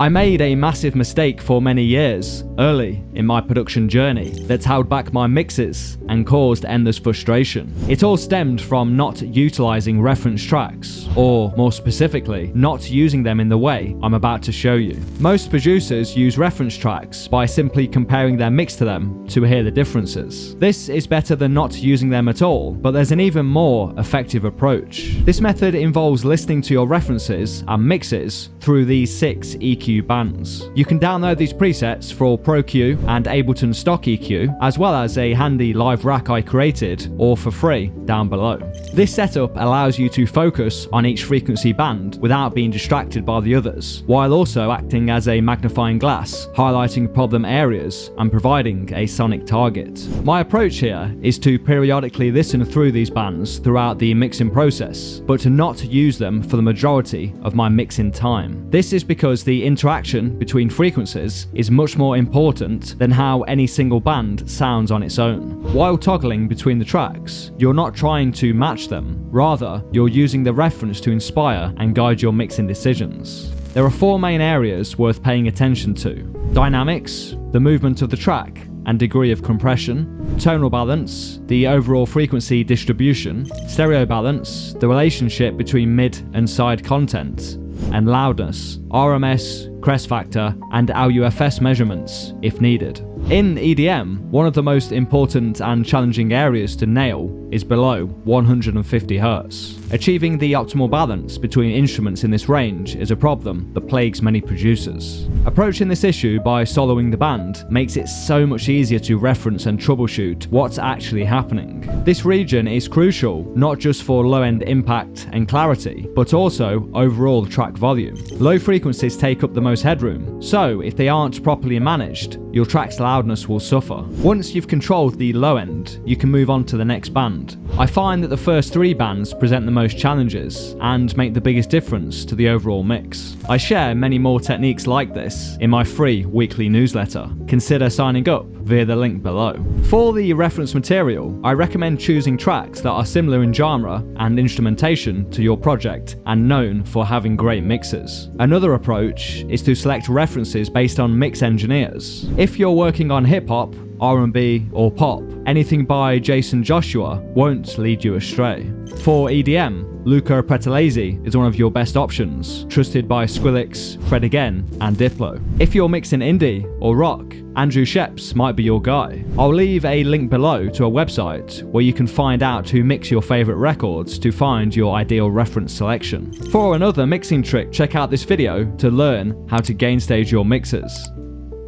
I made a massive mistake for many years, early in my production journey, that held back my mixes and caused endless frustration. It all stemmed from not utilizing reference tracks, or more specifically, not using them in the way I'm about to show you. Most producers use reference tracks by simply comparing their mix to them to hear the differences. This is better than not using them at all, but there's an even more effective approach. This method involves listening to your references and mixes through these 6 EQ bands. You can download these presets for Pro EQ and Ableton Stock EQ, as well as a handy live rack I created, or for free down below. This setup allows you to focus on each frequency band without being distracted by the others, while also acting as a magnifying glass, highlighting problem areas and providing a sonic target. My approach here is to periodically listen through these bands throughout the mixing process, but to not use them for the majority of my mixing time. This is because the interaction between frequencies is much more important than how any single band sounds on its own. While toggling between the tracks, you're not trying to match them, rather you're using the reference to inspire and guide your mixing decisions. There are 4 main areas worth paying attention to: dynamics, the movement of the track and degree of compression; tonal balance, the overall frequency distribution; stereo balance, the relationship between mid and side content; and loudness, RMS, crest factor, and LUFS measurements if needed. In EDM, one of the most important and challenging areas to nail is below 150 Hz. Achieving the optimal balance between instruments in this range is a problem that plagues many producers. Approaching this issue by soloing the band makes it so much easier to reference and troubleshoot what's actually happening. This region is crucial not just for low-end impact and clarity, but also overall track volume. Low frequencies take up the most headroom, so if they aren't properly managed, your track's loudness will suffer. Once you've controlled the low end, you can move on to the next band. I find that the first 3 bands present the most challenges and make the biggest difference to the overall mix. I share many more techniques like this in my free weekly newsletter. Consider signing up via the link below. For the reference material, I recommend choosing tracks that are similar in genre and instrumentation to your project and known for having great mixes. Another approach is to select references based on mix engineers. If you're working on hip-hop, R&B or pop, anything by Jason Joshua won't lead you astray. For EDM, Luca Pretelese is one of your best options, trusted by Skrillex, Fred Again, and Diplo. If you're mixing indie or rock, Andrew Sheps might be your guy. I'll leave a link below to a website where you can find out who mix your favorite records to find your ideal reference selection. For another mixing trick, check out this video to learn how to gain stage your mixes.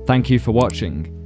Thank you for watching.